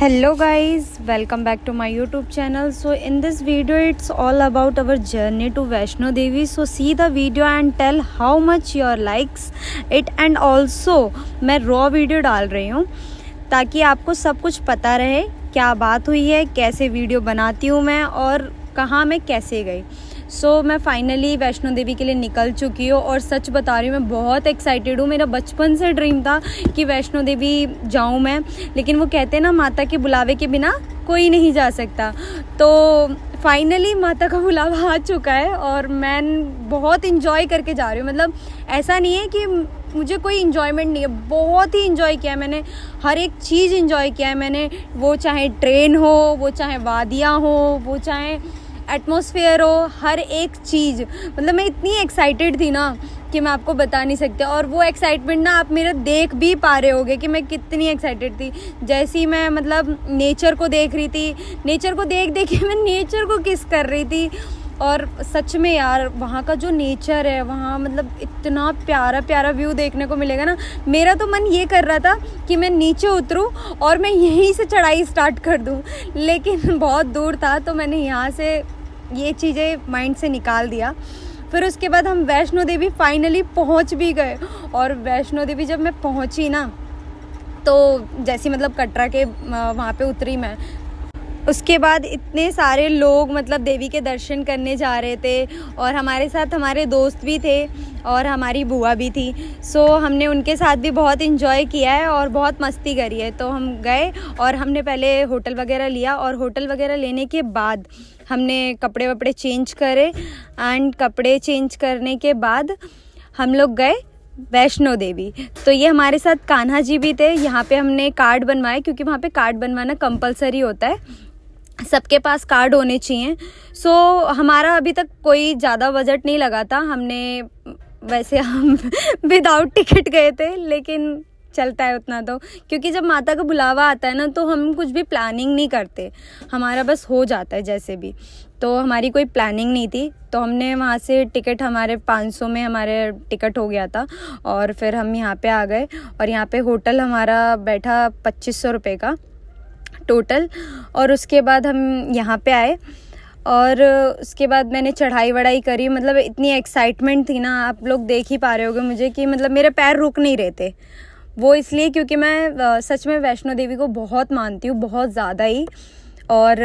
Hello guys, welcome back to my YouTube channel. So in this video it's all about our journey to Vaishno Devi. So see the video and tell how much your likes it, and also मैं raw video डाल रही हूँ ताकि आपको सब कुछ पता रहे, क्या बात हुई है, कैसे वीडियो बनाती हूँ मैं और कहाँ मैं कैसे गई। मैं फाइनली वैष्णो देवी के लिए निकल चुकी हूँ और सच बता रही हूँ मैं बहुत एक्साइटेड हूँ। मेरा बचपन से ड्रीम था कि वैष्णो देवी जाऊँ मैं, लेकिन वो कहते हैं ना माता के बुलावे के बिना कोई नहीं जा सकता। तो फाइनली माता का बुलावा आ चुका है और मैं बहुत इंजॉय करके जा रही हूँ। मतलब ऐसा नहीं है कि मुझे कोई इन्जॉयमेंट नहीं है, बहुत ही इन्जॉय किया है मैंने, हर एक चीज़ इन्जॉय किया है मैंने। वो चाहे ट्रेन हो, वो चाहे वादियाँ हो, वो चाहे एटमॉस्फेयर हो, हर एक चीज़। मतलब मैं इतनी एक्साइटेड थी ना कि मैं आपको बता नहीं सकती। और वो एक्साइटमेंट ना आप मेरा देख भी पा रहे होगे कि मैं कितनी एक्साइटेड थी। जैसे ही मैं मतलब नेचर को देख रही थी, नेचर को देख देख के मैं नेचर को किस कर रही थी। और सच में यार वहाँ का जो नेचर है, वहाँ मतलब इतना प्यारा प्यारा व्यू देखने को मिलेगा ना। मेरा तो मन ये कर रहा था कि मैं नीचे उतरूँ और मैं यहीं से चढ़ाई स्टार्ट कर दूँ, लेकिन बहुत दूर था तो मैंने यहाँ से ये चीज़ें माइंड से निकाल दिया। फिर उसके बाद हम वैष्णो देवी फाइनली पहुँच भी गए। और वैष्णो देवी जब मैं पहुँची ना, तो जैसी मतलब कटरा के वहाँ पे उतरी मैं, उसके बाद इतने सारे लोग मतलब देवी के दर्शन करने जा रहे थे और हमारे साथ हमारे दोस्त भी थे और हमारी बुआ भी थी। हमने उनके साथ भी बहुत इन्जॉय किया है और बहुत मस्ती करी है। तो हम गए और हमने पहले होटल वगैरह लिया और होटल वगैरह लेने के बाद हमने कपड़े वपड़े चेंज करे एंड कपड़े चेंज करने के बाद हम लोग गए वैष्णो देवी। तो ये हमारे साथ कान्हा जी भी थे। यहाँ पे हमने कार्ड बनवाए क्योंकि वहाँ पे कार्ड बनवाना कंपलसरी होता है, सबके पास कार्ड होने चाहिए। हमारा अभी तक कोई ज़्यादा बजट नहीं लगा था। वैसे हम विदाउट टिकट गए थे, लेकिन चलता है उतना तो, क्योंकि जब माता का बुलावा आता है ना तो हम कुछ भी प्लानिंग नहीं करते, हमारा बस हो जाता है जैसे भी। तो हमारी कोई प्लानिंग नहीं थी, तो हमने वहाँ से टिकट, हमारे 500 में हमारे टिकट हो गया था और फिर हम यहाँ पे आ गए। और यहाँ पे होटल हमारा बैठा 2500 रुपये का टोटल। और उसके बाद हम यहाँ पे आए और उसके बाद मैंने चढ़ाई वढ़ाई करी। मतलब इतनी एक्साइटमेंट थी ना, आप लोग देख ही पा रहे होगे मुझे कि मतलब मेरे पैर रुक नहीं रहे थे। वो इसलिए क्योंकि मैं सच में वैष्णो देवी को बहुत मानती हूँ, बहुत ज़्यादा ही। और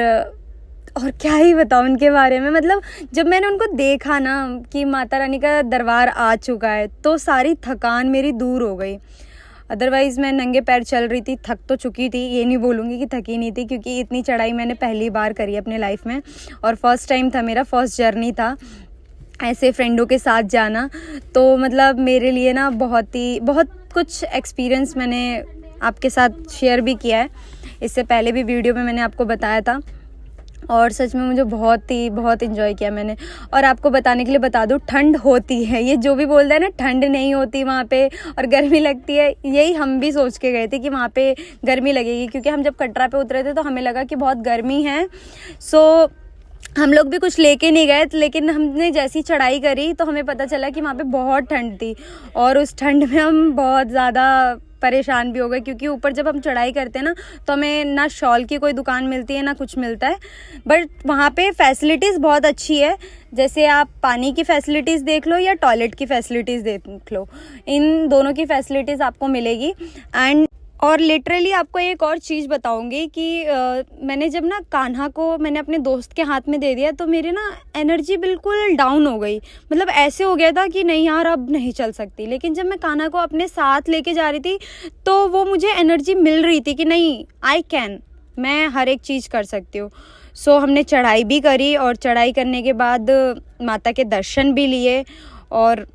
क्या ही बताऊँ उनके बारे में। मतलब जब मैंने उनको देखा ना कि माता रानी का दरबार आ चुका है, तो सारी थकान मेरी दूर हो गई। अदरवाइज़ मैं नंगे पैर चल रही थी, थक तो चुकी थी, ये नहीं बोलूँगी कि थकी नहीं थी, क्योंकि इतनी चढ़ाई मैंने पहली बार करी अपने लाइफ में और फर्स्ट टाइम था मेरा, फर्स्ट जर्नी था ऐसे फ्रेंडों के साथ जाना। तो मतलब मेरे लिए ना बहुत कुछ एक्सपीरियंस मैंने आपके साथ शेयर भी किया है, इससे पहले भी वीडियो में मैंने आपको बताया था। और सच में मुझे बहुत इन्जॉय किया मैंने। और आपको बताने के लिए बता दूँ, ठंड होती है, ये जो भी बोलता है ना ठंड नहीं होती वहाँ पे और गर्मी लगती है, यही हम भी सोच के गए थे कि वहाँ पे गर्मी लगेगी, क्योंकि हम जब कटरा पे उतरे थे तो हमें लगा कि बहुत गर्मी है। हम लोग भी कुछ लेके नहीं गए, लेकिन हमने जैसी चढ़ाई करी तो हमें पता चला कि वहाँ पे बहुत ठंड थी और उस ठंड में हम बहुत ज़्यादा परेशान भी हो गए, क्योंकि ऊपर जब हम चढ़ाई करते हैं ना तो हमें ना शॉल की कोई दुकान मिलती है ना कुछ मिलता है। बट वहाँ पे फैसिलिटीज़ बहुत अच्छी है, जैसे आप पानी की फैसिलिटीज़ देख लो या टॉयलेट की फैसिलिटीज़ देख लो, इन दोनों की फैसिलिटीज़ आपको मिलेगी। और लिटरली आपको एक और चीज़ बताऊंगी कि मैंने जब ना कान्हा को मैंने अपने दोस्त के हाथ में दे दिया तो मेरी ना एनर्जी बिल्कुल डाउन हो गई। मतलब ऐसे हो गया था कि नहीं यार अब नहीं चल सकती, लेकिन जब मैं कान्हा को अपने साथ लेके जा रही थी तो वो मुझे एनर्जी मिल रही थी कि नहीं आई कैन, मैं हर एक चीज़ कर सकती हूँ। हमने चढ़ाई भी करी और चढ़ाई करने के बाद माता के दर्शन भी लिए। और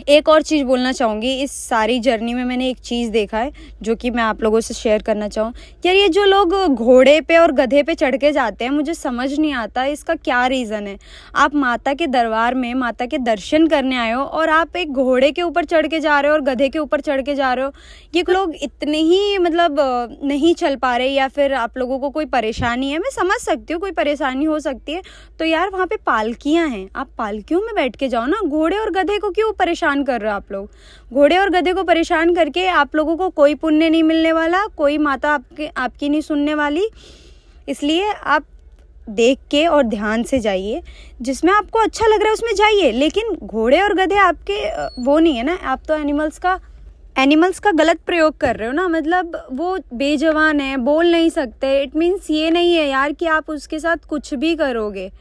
एक और चीज़ बोलना चाहूँगी, इस सारी जर्नी में मैंने एक चीज़ देखा है जो कि मैं आप लोगों से शेयर करना चाहूँ। यार ये जो लोग घोड़े पे और गधे पे चढ़ के जाते हैं, मुझे समझ नहीं आता इसका क्या रीज़न है। आप माता के दरबार में माता के दर्शन करने आए हो और आप एक घोड़े के ऊपर चढ़ के जा रहे हो और गधे के ऊपर चढ़ के जा रहे हो। ये लोग इतने ही मतलब नहीं चल पा रहे, या फिर आप लोगों को कोई परेशानी है, मैं समझ सकती हूँ कोई परेशानी हो सकती है। तो यार वहाँ पे पालकियाँ हैं, आप पालकियों में बैठ के जाओ ना, घोड़े और गधे को क्यों परेशान परेशान कर रहे हो आप लोग। घोड़े और गधे को परेशान करके आप लोगों को कोई पुण्य नहीं मिलने वाला, कोई माता आपकी नहीं सुनने वाली। इसलिए आप देख के और ध्यान से जाइए, जिसमें आपको अच्छा लग रहा है उसमें जाइए, लेकिन घोड़े और गधे आपके वो नहीं है ना। आप तो एनिमल्स का गलत प्रयोग कर रहे हो ना। मतलब वो बेजवान है, बोल नहीं सकते, इट मीन्स ये नहीं है यार कि आप उसके साथ कुछ भी करोगे।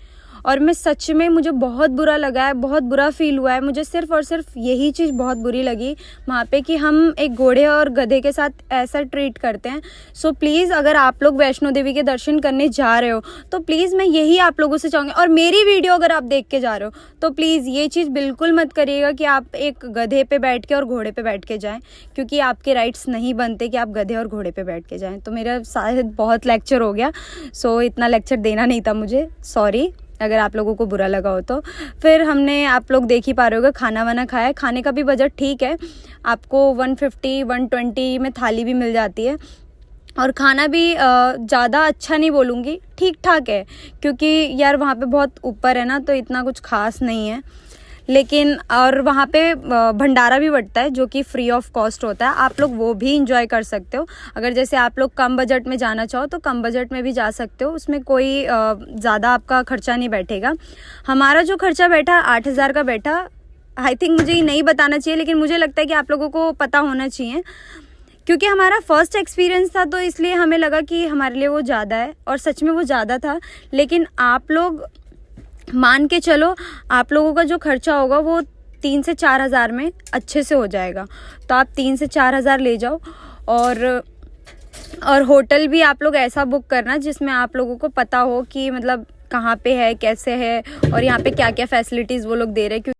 और मैं सच में, मुझे बहुत बुरा लगा है, बहुत बुरा फील हुआ है। मुझे सिर्फ और सिर्फ यही चीज़ बहुत बुरी लगी वहाँ पे कि हम एक घोड़े और गधे के साथ ऐसा ट्रीट करते हैं। सो प्लीज़, अगर आप लोग वैष्णो देवी के दर्शन करने जा रहे हो तो प्लीज़ मैं यही आप लोगों से चाहूँगी, और मेरी वीडियो अगर आप देख के जा रहे हो तो प्लीज़ ये चीज़ बिल्कुल मत करिएगा कि आप एक गधे पे बैठ के और घोड़े पे बैठ के जाएँ, क्योंकि आपके राइट्स नहीं बनते कि आप गधे और घोड़े पे बैठ के जाएँ। तो मेरा शायद बहुत लेक्चर हो गया, सो इतना लेक्चर देना नहीं था मुझे, सॉरी अगर आप लोगों को बुरा लगा हो तो। फिर हमने, आप लोग देख ही पा रहे होगे, खाना वाना खाया। खाने का भी बजट ठीक है, आपको 150-120 में थाली भी मिल जाती है। और खाना भी ज़्यादा अच्छा नहीं बोलूँगी, ठीक ठाक है, क्योंकि यार वहाँ पे बहुत ऊपर है ना, तो इतना कुछ खास नहीं है। लेकिन और वहाँ पे भंडारा भी बंटता है जो कि फ्री ऑफ कॉस्ट होता है, आप लोग वो भी इंजॉय कर सकते हो। अगर जैसे आप लोग कम बजट में जाना चाहो तो कम बजट में भी जा सकते हो, उसमें कोई ज़्यादा आपका खर्चा नहीं बैठेगा। हमारा जो खर्चा बैठा 8,000 का बैठा। आई थिंक मुझे ये नहीं बताना चाहिए, लेकिन मुझे लगता है कि आप लोगों को पता होना चाहिए, क्योंकि हमारा फर्स्ट एक्सपीरियंस था, तो इसलिए हमें लगा कि हमारे लिए वो ज़्यादा है, और सच में वो ज़्यादा था। लेकिन आप लोग मान के चलो, आप लोगों का जो खर्चा होगा वो 3 से 4 हज़ार में अच्छे से हो जाएगा। तो आप 3 से 4 हज़ार ले जाओ। और होटल भी आप लोग ऐसा बुक करना जिसमें आप लोगों को पता हो कि मतलब कहाँ पे है, कैसे है, और यहाँ पे क्या क्या फैसिलिटीज़ वो लोग दे रहे हैं।